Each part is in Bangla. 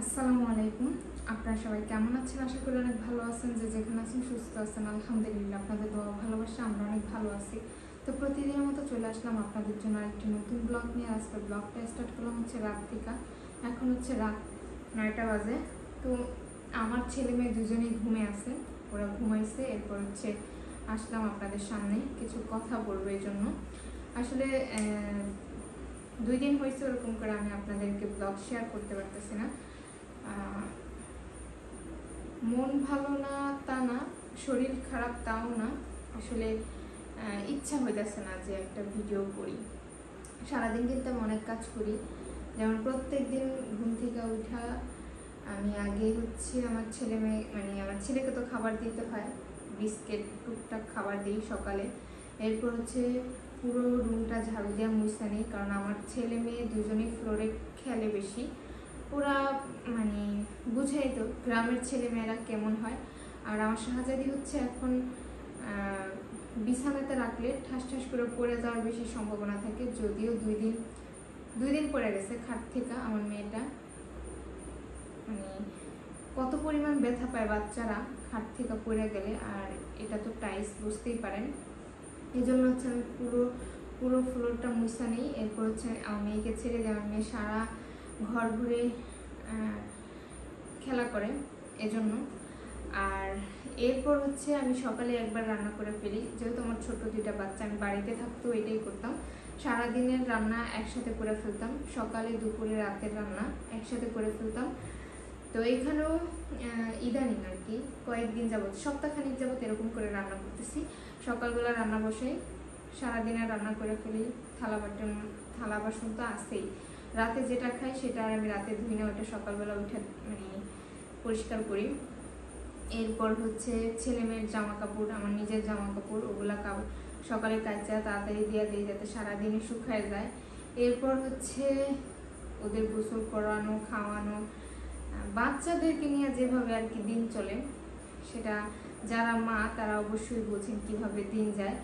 আসসালামু আলাইকুম। আপনারা সবাই কেমন আছেন? আশা করি অনেক ভালো আছেন। যে যেখানে আছেন সুস্থ আছেন, আলহামদুলিল্লাহ। আপনাদের দোয়া ভালোবাসা আমরা অনেক ভালো আছি। তো প্রতিদিনের মতো চলে আসলাম আপনাদের জন্য আরেকটি নতুন ব্লগ নিয়ে। আজকে ব্লগটা স্টার্ট করলাম হচ্ছে রাত থেকে। এখন হচ্ছে রাত 9টা বাজে। তো আমার ছেলে মেয়ে দুজনেই ঘুমে আছে, ওরা ঘুমাইছে। এরপর হচ্ছে আসলাম আপনাদের সামনে কিছু কথা বলবো। এই জন্য আসলে 2 দিন হয়েছে ওরকম করে আমি আপনাদেরকে ব্লগ শেয়ার করতে পারতেছি না। মন ভালো না তা না, শরীর খারাপ তাও না, আসলে ইচ্ছা হইতেছে না যে একটা ভিডিও করি। সারাদিন কিন্তু আমি অনেক কাজ করি, যেমন প্রত্যেক দিন ঘুম থেকে উঠা আমি আগে হচ্ছে আমার ছেলে মেয়ে আমার ছেলেকে তো খাবার দিতে হয়, বিস্কিট টুকটাক খাবার দিই সকালে। এরপর হচ্ছে পুরো রুমটা ঝাড়ু দেওয়া মুছতে নেই, কারণ আমার ছেলে মেয়ে দুজনেই ফ্লোরে খেলে বেশি। ওরা বুঝাই তো গ্রামের ছেলে মেয়েরা কেমন হয়। আর আমার শাহজাদি হচ্ছে এখন বিছানাতে রাখলে ঠাস ঠাস করে পড়ে যাওয়ার বেশি সম্ভাবনা থাকে। যদিও 2 দিন পড়ে গেছে খাট থেকে। আমার মেয়েটা কত পরিমাণ ব্যথা পায় বাচ্চারা খাট থেকে পড়ে গেলে, আর এটা তো টাইলস, বুঝতেই পারেন। এই জন্য হচ্ছে আমি পুরো ফ্লোরটা মুছা নেই। এরপর হচ্ছে আমার মেয়েকে ছেড়ে দেয়। আমার মেয়ে সারা ঘর ঘুরে খেলা করে, এজন্য। আর এরপর হচ্ছে আমি সকালে একবার রান্না করে ফেলি, যেহেতু আমার ছোট 2টা বাচ্চা, আমি বাড়িতে থাকতেও এটাই করতাম। সারাদিনের রান্না একসাথে করে ফেলতাম, সকালে দুপুরে রাতের রান্না একসাথে করে ফেলতাম। তো এখানেও ইদানিং আর কি কয়েকদিন যাবত, সপ্তাহখানিক যাবত এরকম করে রান্না করতেছি। সকালবেলা রান্না বসে সারাদিনের রান্না করে ফেলি। থালা বাসন তো আছেই, রাতে যেটা খাই সেটা আর আমি রাতে ধুই না, ওটা সকালবেলা উঠে পরিষ্কার করি। এরপর হচ্ছে ছেলে মেয়ের জামা কাপড়, আমার নিজের জামা কাপড়, ওগুলা সকালে কাচা তাড়াতাড়ি দিয়ে দিই যাতে সারাদিনই শুকায় যায়। এরপর হচ্ছে ওদের গোসল করানো, খাওয়ানো, বাচ্চাদেরকে নিয়ে যেভাবে আর কি দিন চলে, সেটা যারা মা তারা অবশ্যই বোঝেন কিভাবে দিন যায়।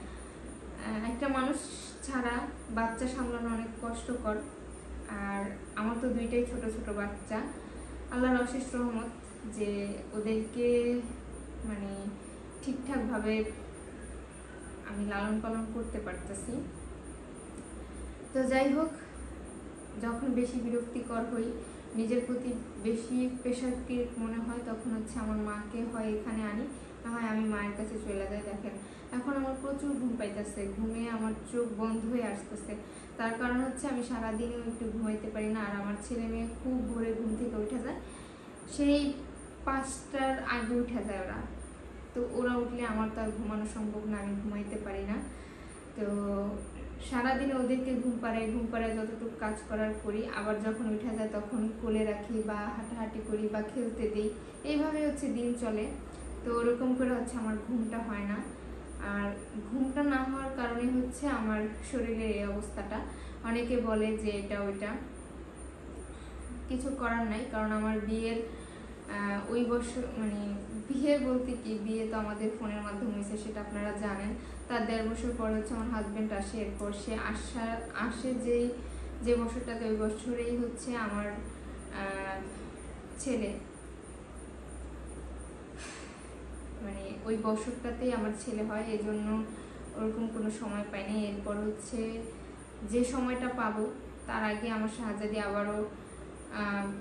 একটা মানুষ ছাড়া বাচ্চা সামলানো অনেক কষ্টকর। আর আমার তো 2টাই ছোট ছোট বাচ্চা, আল্লাহর অশেষ রহমত যে ওদেরকে ঠিকঠাকভাবে আমি লালন পালন করতে পারতেছি। তো যাই হোক, যখন বেশি বিরক্তিকর হই, নিজের প্রতি বেশি প্রেশার ক্রিয়েট মনে হয়, তখন হচ্ছে আমার মাকে হয় এখানে আনি, না হয় আমি মায়ের কাছে চলে যাই। দেখেন এখন আমার প্রচুর ঘুম পাইতেছে, ঘুমে আমার চোখ বন্ধ হয়ে আসতেছে। তার কারণ হচ্ছে আমি সারাদিনও একটু ঘুমাইতে পারি না। আর আমার ছেলে মেয়ে খুব ভোরে ঘুম থেকে উঠে যায়, সেই 5টার আগে উঠে যায় ওরা। তো ওরা উঠলে আমার তো আর ঘুমানো সম্ভব না, আমি ঘুমাইতে পারি না। তো সারাদিনে ওদেরকে ঘুম পাড়ায় যতটুকু কাজ করার করি, আবার যখন উঠে যায় তখন কোলে রাখি বা হাঁটাহাঁটি করি বা খেলতে দিই, এইভাবে হচ্ছে দিন চলে। তো ওরকম করে হচ্ছে আমার ঘুমটা হয় না। আর ঘুমটা না হওয়ার কারণে হচ্ছে আমার শরীরের এই অবস্থাটা। অনেকে বলে যে এটা ওইটা, কিছু করার নাই, কারণ আমার বিয়ের ওই বছর বিয়ে বলতে কি, বিয়ে তো আমাদের ফোনের মাধ্যমে হয়েছে, সেটা আপনারা জানেন। তার 1.5 বছর পর হচ্ছে আমার হাজব্যান্ড আসে। এরপর সে আসে যে বছরটাতে, ওই বছরেই হচ্ছে আমার ছেলে ওই বছরটাতেই আমার ছেলে হয়। এই জন্য ওরকম কোনো সময় পাইনি। এরপর হচ্ছে যে সময়টা পাবো তার আগে আমার শাহজাদি আবারও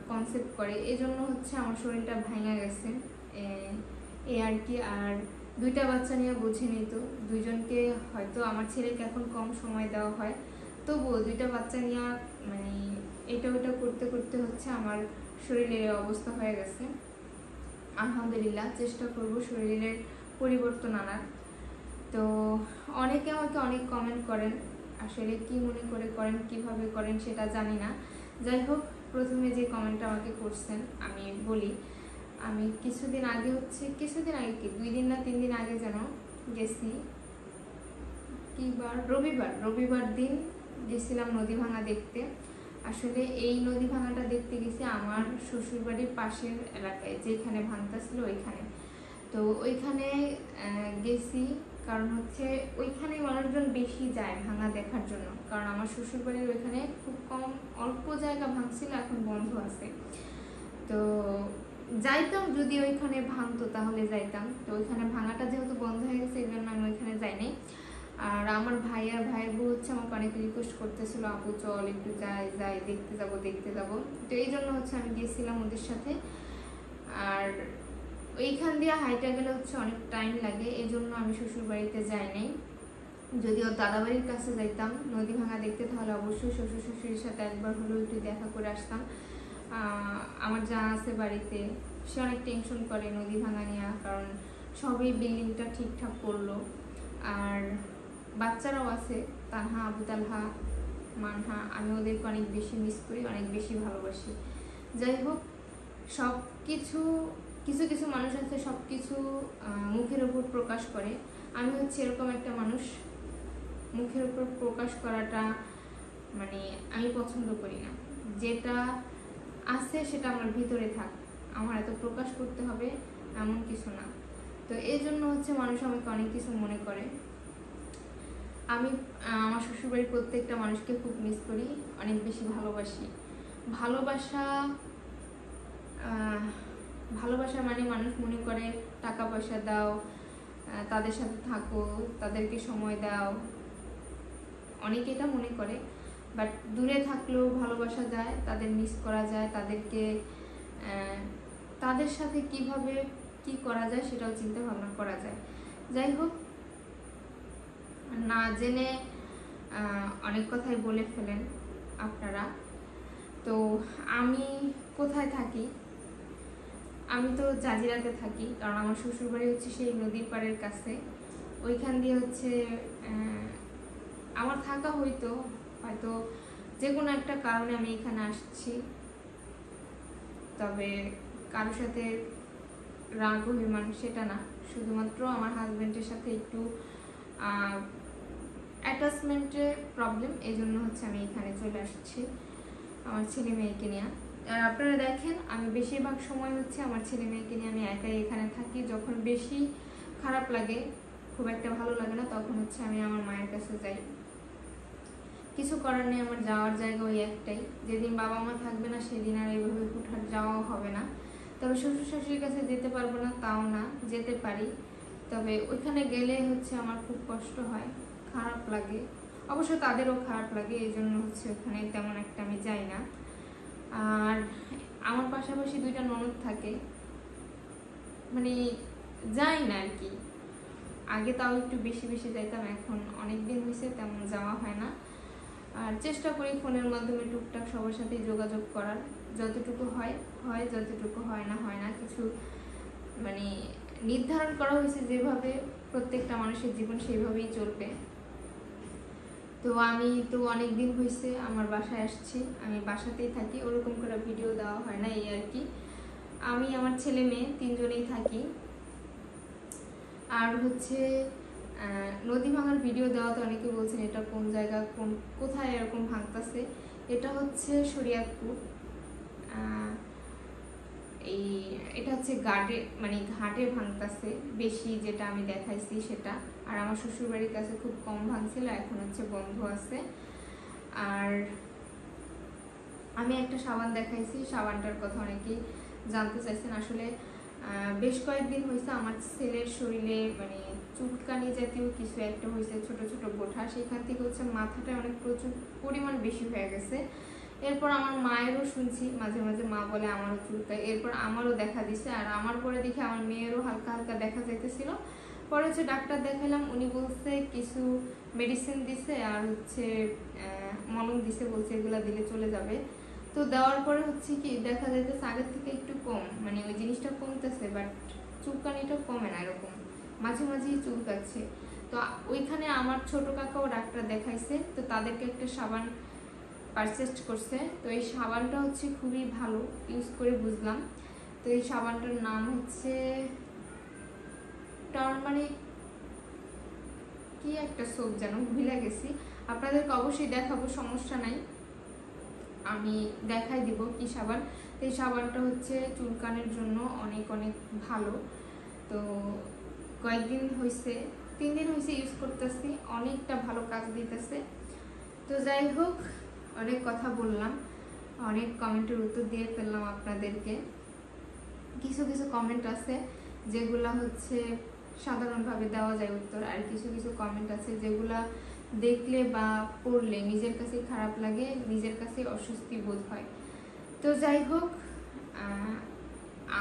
কনসেপ্ট করে, এই জন্য হচ্ছে আমার শরীরটা ভাঙা গেছে এই আর কি। আর 2টা বাচ্চা নিয়ে বোঝেনি তো, 2জনকে হয়তো আমার ছেলেকে এখন কম সময় দেওয়া হয়, তবুও 2টা বাচ্চা নিয়ে এটা ওটা করতে করতে হচ্ছে আমার শরীরের অবস্থা হয়ে গেছে। আলহামদুলিল্লাহ, চেষ্টা করব শরীরের পরিবর্তন আনার। তো অনেকে আমাকে অনেক কমেন্ট করেন, আসলে কি মনে করে করেন, কিভাবে করেন সেটা জানি না। যাই হোক, প্রথমে যে কমেন্টটা আমাকে করছেন আমি বলি। আমি কিছুদিন আগে কি 2 দিন না 3 দিন আগে যেন গেছি, কি বার, রবিবার দিন গেছিলাম নদী ভাঙা দেখতে। আসলে এই নদী ভাঙাটা দেখতে গেছি আমার শ্বশুরবাড়ির পাশের এলাকায়, যেখানে ভাঙতা ছিল ওইখানে। তো ওইখানে গেছি, কারণ হচ্ছে ওইখানে মানুষজন বেশি যায় ভাঙা দেখার জন্য, কারণ আমার শ্বশুরবাড়ির ওইখানে খুব অল্প জায়গা ভাঙছিল, এখন বন্ধ আছে। তো যাইতাম যদি ওইখানে ভাঙতো তাহলে যাইতাম, তো ওইখানে ভাঙাটা যেহেতু বন্ধ হয়ে গেছে এই জন্য আমি ওইখানে যাইনি। আর আমার ভাইয়ের বউ হচ্ছে আমাকে অনেক রিকোয়েস্ট করতেছিল, আপু চল একটু যাই দেখতে যাবো, তো এই জন্য হচ্ছে আমি গিয়েছিলাম ওদের সাথে। আর ওইখান দিয়ে হাইটা গেলে হচ্ছে অনেক টাইম লাগে, এই জন্য আমি শ্বশুর বাড়িতে যাইনি। যদিও দাদাবাড়ির কাছে যাইতাম নদী ভাঙা দেখতে, তাহলে অবশ্যই শ্বশুর শাশুড়ির সাথে একবার হলেও একটু দেখা করে আসতাম। আমার যা আছে বাড়িতে সে অনেক টেনশন করে নদী ভাঙা নিয়ে, কারণ সবই বিল্ডিংটা ঠিকঠাক করলো। আর বাচ্চারাও আছে, তানহা, আবু তালহা, মানহা, আমি ওদেরকে অনেক বেশি মিস করি, অনেক বেশি ভালোবাসি। যাই হোক, সব কিছু কিছু কিছু মানুষ আছে সব কিছু মুখের উপর প্রকাশ করে, আমি হচ্ছে এরকম একটা মানুষ, মুখের উপর প্রকাশ করাটা মানে আমি পছন্দ করি না। যেটা আছে সেটা আমার ভিতরে থাক, আমার এত প্রকাশ করতে হবে এমন কিছু না। তো এই জন্য হচ্ছে মানুষ আমাকে অনেক কিছু মনে করে। আমি আমার শ্বশুরবাড়ির প্রত্যেকটা মানুষকে খুব মিস করি, অনেক বেশি ভালোবাসি। ভালোবাসা মানে মানুষ মনে করে টাকা পয়সা দাও, তাদের সাথে থাকো, তাদেরকে সময় দাও, অনেকে এটা মনে করে। বাট দূরে থাকলেও ভালোবাসা যায়, তাদের মিস করা যায়, তাদের সাথে কিভাবে কি করা যায় সেটাও চিন্তা ভাবনা করা যায়। যাই হোক, না জেনে অনেক কথাই বলে ফেলেন আপনারা। তো আমি কোথায় থাকি? আমি তো জাজিরাতে থাকি, কারণ আমার শ্বশুরবাড়ি হচ্ছে সেই নদীর পাড়ের কাছে। ওইখান দিয়ে হচ্ছে আমার থাকা হয়তো যে কোনো একটা কারণে আমি এখানে আসছি। তবে কারোর সাথে রাগ অভিমান সেটা না, শুধুমাত্র আমার হাজবেন্ডের সাথে একটু অ্যাটাচমেন্টের প্রবলেম, এই জন্য হচ্ছে আমি এখানে চলে আসছি আমার ছেলে মেয়েকে নিয়ে। আর আপনারা দেখেন, আমি বেশিরভাগ সময় হচ্ছে আমার ছেলে মেয়েকে নিয়ে আমি একাই এখানে থাকি। যখন বেশি খারাপ লাগে, খুব একটা ভালো লাগে না, তখন হচ্ছে আমি আমার মায়ের কাছে যাই। কিছু করার নেই, আমার যাওয়ার জায়গা ওই একটাই। যেদিন বাবা মা থাকবে না সেদিন আর এইভাবে হুটহাট যাওয়াও হবে না। তবে শ্বশুর শাশুড়ির কাছে যেতে পারবো না তাও না, যেতে পারি। তবে ওইখানে গেলে হচ্ছে আমার খুব কষ্ট হয়, খারাপ লাগে, অবশ্য তাদেরও খারাপ লাগে, এই জন্য হচ্ছে ওখানে তেমন একটা আমি যাই না। আর আমার পাশাপাশি দুইটা ননদ থাকে, মানে যাই না আর কি। আগে তাও একটু বেশি বেশি যাইতাম, এখন অনেক দিন হয়েছে তেমন যাওয়া হয় না। আর চেষ্টা করি ফোনের মাধ্যমে টুকটাক সবার সাথে যোগাযোগ করার, যতটুকু হয়, যতটুকু হয় না। কিছু মানে নির্ধারণ করা হয়েছে যেভাবে প্রত্যেকটা মানুষের জীবন সেইভাবেই চলবে। তো আমি তো অনেক দিন হয়েছে আমার বাসায় আসছি, আমি বাসাতেই থাকি, ওরকম করে ভিডিও দেওয়া হয় না, এই আর কি। আমি আমার ছেলে মেয়ে তিনজনেই থাকি। আর হচ্ছে নদী ভাঙার ভিডিও দেওয়াতে অনেকে বলছেন এটা কোন জায়গা, কোথায় এরকম ভাঙতেছে। এটা হচ্ছে শরিয়াতপুর, এটা হচ্ছে ঘাটে ভাঙতেছে বেশি, যেটা আমি দেখাইছি সেটা। আর আমার শ্বশুরবাড়ির কাছে খুব কম ভাঙছিল, এখন হচ্ছে বন্ধ আছে। আর আমি একটা সাবান দেখাইছি, সাবানটার কথা অনেকেই জানতে চাইছেন। আসলে বেশ কয়েকদিন হয়েছে আমার ছেলের শরীরে মানে চুলকানি জাতীয় কিছু একটা হয়েছে, ছোট ছোট গোঠা, সেখান থেকে হচ্ছে মাথাটা অনেক প্রচুর পরিমাণ বেশি হয়ে গেছে। এরপর আমার মায়েরও শুনছি মাঝে মাঝে, মা বলে আমারও চুলকায়, এরপর আমারও দেখা দিছে। আর আমার পরে দেখে আমার মেয়েরও হালকা হালকা দেখা যাইতেছিল। পরে হচ্ছে ডাক্তার দেখালাম, উনি বলছে কিছু মেডিসিন দিছে আর হচ্ছে মলম দিছে, বলছে এগুলা দিলে চলে যাবে। তো দেওয়ার পরে হচ্ছে কি দেখা যাইতেছে আগের থেকে একটু কম, মানে ওই জিনিসটা কমতেছে, বাট চুলকানিটা কমে না, এরকম মাঝে মাঝেই চুলকাচ্ছে। তো ওইখানে আমার ছোট কাকাও ডাক্তার দেখাইছে, তো তাদেরকে একটা সাবান পারচেজ করছে। তো এই সাবানটা হচ্ছে খুবই ভালো, ইউজ করে বুঝলাম। তো এই সাবানটার নাম হচ্ছে টারমারিক কি একটা সোপ যেন, ভুলে গেছি। আপনাদেরকে অবশ্যই দেখাবো, সমস্যা নাই, আমি দেখাই দিব কি সাবান। তো এই সাবানটা হচ্ছে চুলকানির জন্য অনেক অনেক ভালো। তো কয়েকদিন হয়েছে, 3 দিন হয়েছে ইউজ করতেছি, অনেকটা ভালো কাজ দিতেছে। তো যাই হোক, অনেক কথা বললাম, অনেক কমেন্টের উত্তর দিয়ে ফেললাম আপনাদেরকে। কিছু কিছু কমেন্ট আছে যেগুলা হচ্ছে সাধারণভাবে দেওয়া যায় উত্তর, আর কিছু কিছু কমেন্ট আছে যেগুলা দেখলে বা পড়লে নিজের কাছে খারাপ লাগে, নিজের কাছে অস্বস্তি বোধ হয়। তো যাই হোক,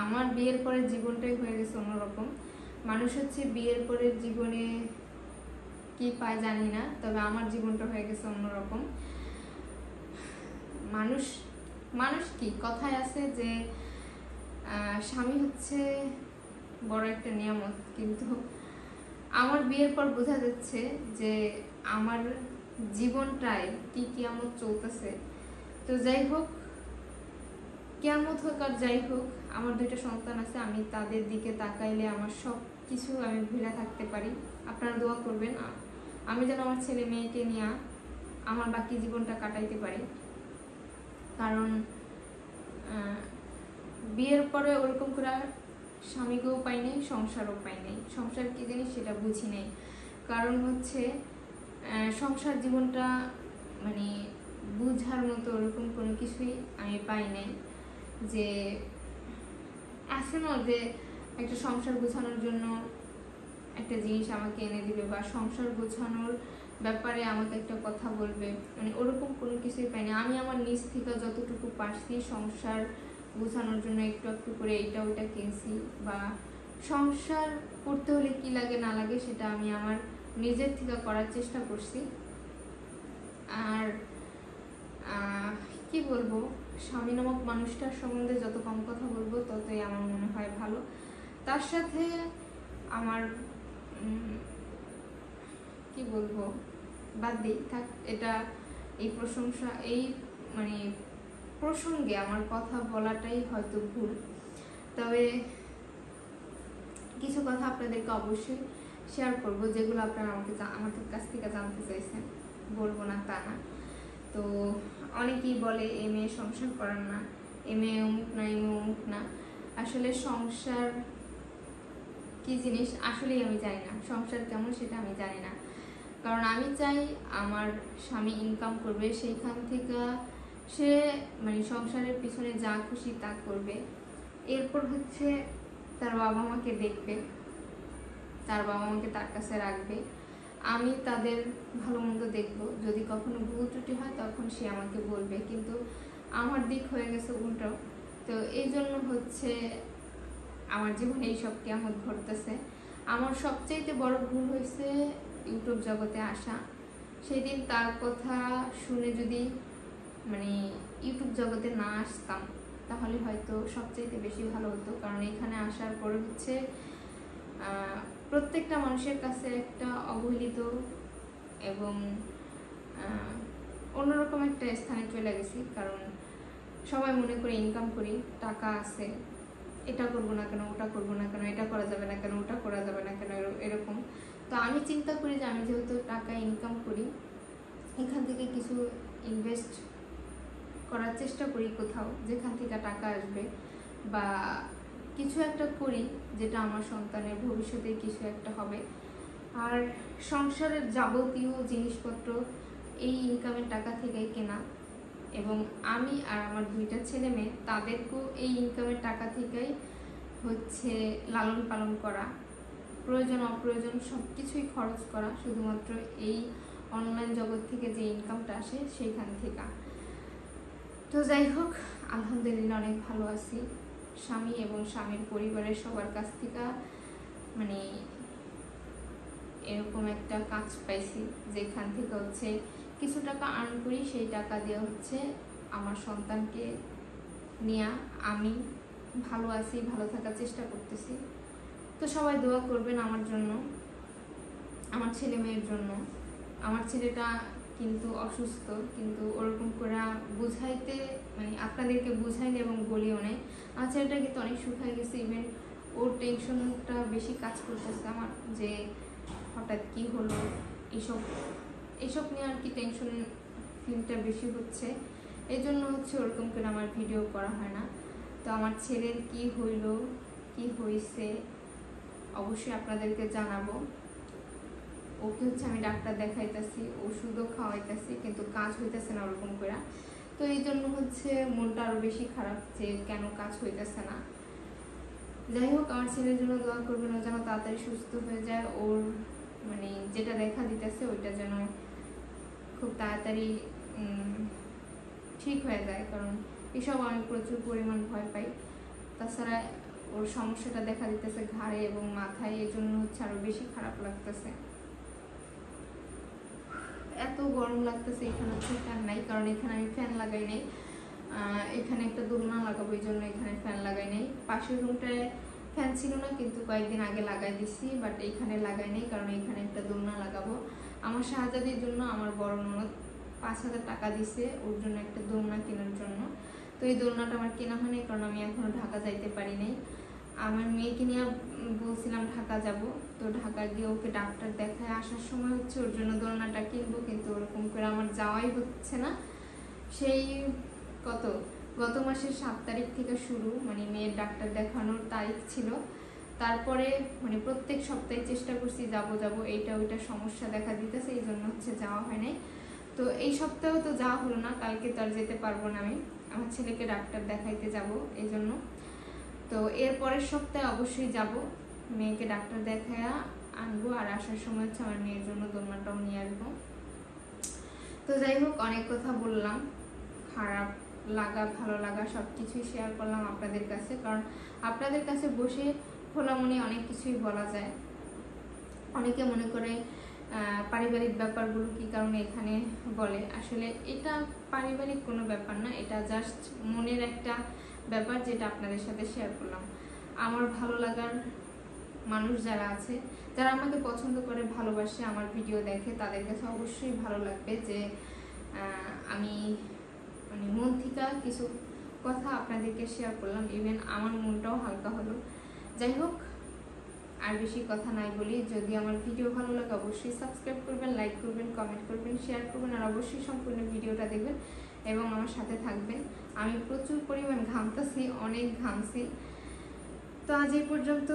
আমার বিয়ের পরের জীবনটাই হয়ে গেছে অন্যরকম। মানুষ হচ্ছে বিয়ের পরের জীবনে কি পায় জানি না, তবে আমার জীবনটা হয়ে গেছে অন্যরকম। মানুষ মানুষ কি কথায় আছে যে স্বামী হচ্ছে বড় একটা নিয়ামত, কিন্তু আমার বিয়ের পর বোঝা যাচ্ছে যে আমার জীবনটায় কি কিয়ামত চলতেছে। তো যাই হোক, কিয়ামত হোক আর যাই হোক, আমার 2টা সন্তান আছে, আমি তাদের দিকে তাকাইলে আমার সব কিছু আমি ভুলে থাকতে পারি। আপনারা দোয়া করবেন আমি যেন আমার ছেলে মেয়েকে নিয়ে আমার বাকি জীবনটা কাটাইতে পারি। কারণ বিয়ের পরে ওরকম করে স্বামীকেও পাই নাই, সংসারও পাই নাই। সংসার কি জিনিস সেটা বুঝি নাই। কারণ হচ্ছে সংসার জীবনটা মানে বুঝার মতো ওরকম কোনো কিছুই আমি পাই নাই। যে আছে না যে একটা সংসার গোছানোর জন্য একটা জিনিস আমাকে এনে দিবে, বা সংসার গোছানোর ব্যাপারে আমাকে একটা কথা বলবে, মানে ওরকম কোনো কিছুই পাইনি। আমি আমার নিজ থেকে যতটুকু পারছি সংসার গোছানোর জন্য একটু একটু করে এইটা ওইটা কিনছি, বা সংসার করতে হলে কি লাগে না লাগে সেটা আমি আমার নিজের থেকে করার চেষ্টা করছি। আর কি বলবো, স্বামী নামক মানুষটার সম্বন্ধে যত কম কথা বলবো ততই আমার মনে হয় ভালো। তার সাথে আমার কি বলবো, বাদ দিই থাক, এটা এই প্রশংসা এই মানে প্রসঙ্গে আমার কথা বলাটাই হয়তো ভুল। তবে কিছু কথা আপনাদেরকে অবশ্যই শেয়ার করব যেগুলো আপনারা আমাদের কাছ থেকে জানতে চাইছেন, বলবো না তা না। তো অনেকেই বলে এ মেয়ে সংসার করার না, এ মেয়ে অমুক না, এ মেয়ে অমুক না। আসলে সংসার কি জিনিস আসলেই আমি জানি না, সংসার কেমন সেটা আমি জানি না। কারণ আমি চাই আমার স্বামী ইনকাম করবে, সেইখান থেকে সে মানে সংসারের পিছনে যা খুশি তা করবে। এরপর হচ্ছে তার বাবা মাকে দেখবে, তার বাবা মাকে তার কাছে রাখবে, আমি তাদের ভালো মন্দ দেখবো। যদি কখনো ভুল ত্রুটি হয় তখন সে আমাকে বলবে, কিন্তু আমার দিক হয়ে গেছে উল্টো। তো এই জন্য হচ্ছে আমার জীবনে এইসব কিয়ামত ঘটতেছে। আমার সবচেয়ে বড় ভুল হয়েছে ইউটিউব জগতে আসা। সেদিন তার কথা শুনে যদি মানে ইউটিউব জগতে না আসতাম তাহলে হয়তো সবচেয়ে বেশি ভালো হতো। কারণ এখানে আসার পরে হচ্ছে প্রত্যেকটা মানুষের কাছে একটা অবহেলিত এবং অন্যরকম একটা স্থানে চলে গেছি। কারণ সবাই মনে করে ইনকাম করি, টাকা আছে, এটা করবো না কেন, ওটা করবো না কেন, এটা করা যাবে না কেন, ওটা করা যাবে না কেন, এরকম। তো আমি চিন্তা করি যে আমি যেহেতু টাকা ইনকাম করি, এখান থেকে কিছু ইনভেস্ট করার চেষ্টা করি কোথাও যেখান থেকে টাকা আসবে, বা কিছু একটা করি যেটা আমার সন্তানের ভবিষ্যতে কিছু একটা হবে। আর সংসারের যাবতীয় জিনিসপত্র এই ইনকামের টাকা থেকেই কেনা, এবং আমি আর আমার 2টা ছেলে মেয়ে তাদেরকেও এই ইনকামের টাকা থেকেই হচ্ছে লালন পালন করা, প্রয়োজন অপ্রয়োজন সব কিছুই খরচ করা শুধুমাত্র এই অনলাইন জগৎ থেকে যে ইনকামটা আসে সেইখান থেকে। তো যাই হোক, আলহামদুলিল্লাহ অনেক ভালো আছি। স্বামী এবং স্বামীর পরিবারের সবার কাছ থেকে মানে এরকম একটা কাজ পাইছি যেখান থেকে হচ্ছে কিছু টাকা আর্ন করি, সেই টাকা দিয়ে হচ্ছে আমার সন্তানকে নিয়ে আমি ভালো আছি, ভালো থাকার চেষ্টা করতেছি। তো সবাই দোয়া করবেন আমার জন্য, আমার ছেলে মেয়ের জন্য। আমার ছেলেটা কিন্তু অসুস্থ, কিন্তু ওরকম করে বুঝাইতে মানে আপনাদেরকে বুঝাইনি এবং বলিও নাই। আমার ছেলেটা কিন্তু অনেক শুকায় গেছে, ইভেন ওর টেনশনটা বেশি কাজ করতেছে আমার, যে হঠাৎ কি হলো, এসব নিয়ে আর কি টেনশন ফিলটা বেশি হচ্ছে। এই জন্য হচ্ছে ওরকম করে আমার ভিডিও করা হয় না। তো আমার ছেলের কি হইলো, কি হয়েছে অবশ্যই আপনাদেরকে জানাবো। ওকে হচ্ছে আমি ডাক্তার দেখাইতেছি, ওষুধও খাওয়াইতেছি, কিন্তু কাজ হইতেছে না ওরকম করে। তো এই জন্য হচ্ছে মনটা আরও বেশি খারাপ যে কেন কাজ হইতেছে না। যাই হোক, আমার ছেলের জন্য দোয়া করবেন, ও যেন তাড়াতাড়ি সুস্থ হয়ে যায়, ওর মানে যেটা দেখা দিতেছে ওইটা যেন খুব তাড়াতাড়ি ঠিক হয়ে যায়, কারণ এসব আমি প্রচুর পরিমাণ ভয় পাই। তাছাড়া ওর সমস্যাটা দেখা দিতেছে ঘাড়ে এবং মাথায়, এই জন্য হচ্ছে আরো বেশি খারাপ লাগতেছে। এত গরম লাগতেছে, এখানে হচ্ছে ফ্যান নাই, কারণ এখানে আমি ফ্যান লাগাই নাই, এখানে একটা দোলনা লাগাবো, এই জন্য এখানে ফ্যান লাগাই নাই। পাশের রুমটায় ফ্যান ছিল না, কিন্তু কয়েকদিন আগে লাগাই দিছি, বাট এইখানে লাগাই নাই, কারণ এখানে একটা দোলনা লাগাবো। আমার শাহজাদির জন্য আমার বড় ননদ 5,000 টাকা দিছে ওর জন্য একটা দোলনা কেনার জন্য। তো এই দোলনাটা আমার কেনা হয়নি, কারণ আমি এখনো ঢাকা যাইতে পারি নাই। আমার মেয়েকে নিয়ে বলছিলাম ঢাকা যাব, তো ঢাকা গিয়ে ওকে ডাক্তার দেখায় আসার সময় হচ্ছে ওর জন্য দোলনাটা কিনবো, কিন্তু ওরকম করে আমার যাওয়াই হচ্ছে না। সেই গত মাসের 7 তারিখ থেকে শুরু, মানে মেয়ের ডাক্তার দেখানোর তারিখ ছিল, তারপরে মানে প্রত্যেক সপ্তাহে চেষ্টা করছি যাব, এইটা ওইটা সমস্যা দেখা দিতেছে, এই জন্য হচ্ছে যাওয়া হয় নাই। তো এই সপ্তাহেও তো যাওয়া হলো না, কালকে তো আর যেতে পারবো না, আমি আমার ছেলেকে ডাক্তার দেখাইতে যাব এই জন্য। তো এর পরের সপ্তাহে অবশ্যই যাব, মেয়েকে ডাক্তার দেখায়া আনবো, আর আসার সময় হচ্ছে আমার মেয়ের জন্য দোলনাটাও নিয়ে আসবো। তো যাই হোক, অনেক কথা বললাম, খারাপ লাগা ভালো লাগা সব কিছুই শেয়ার করলাম আপনাদের কাছে, কারণ আপনাদের কাছে বসে খোলা মনে অনেক কিছুই বলা যায়। অনেকে মনে করে পারিবারিক ব্যাপারগুলো কি কারণে এখানে বলে, আসলে এটা পারিবারিক কোনো ব্যাপার না, এটা জাস্ট মনের একটা ব্যাপার, যেটা আপনাদের সাথে শেয়ার করলাম। আমার ভালো লাগার মানুষ যারা আছে, যারা আমাকে পছন্দ করে ভালোবাসে, আমার ভিডিও দেখে, তাদের কাছে অবশ্যই ভালো লাগবে যে আমি মানে মন থেকে কিছু কথা আপনাদেরকে শেয়ার করলাম, ইভেন আমার মনটাও হালকা হলো। যাই হোক, আর বেশি কথা নাই বলি, যদি আমার ভিডিও ভালো লাগে অবশ্যই সাবস্ক্রাইব করবেন, লাইক করবেন, কমেন্ট করবেন, শেয়ার করবেন, আর অবশ্যই সম্পূর্ণ ভিডিওটা দেখবেন এবং আমার সাথে থাকবেন। আমি প্রচুর পরিমাণ ঘামতেছি, অনেক ঘামছি। তো আজ এই পর্যন্ত।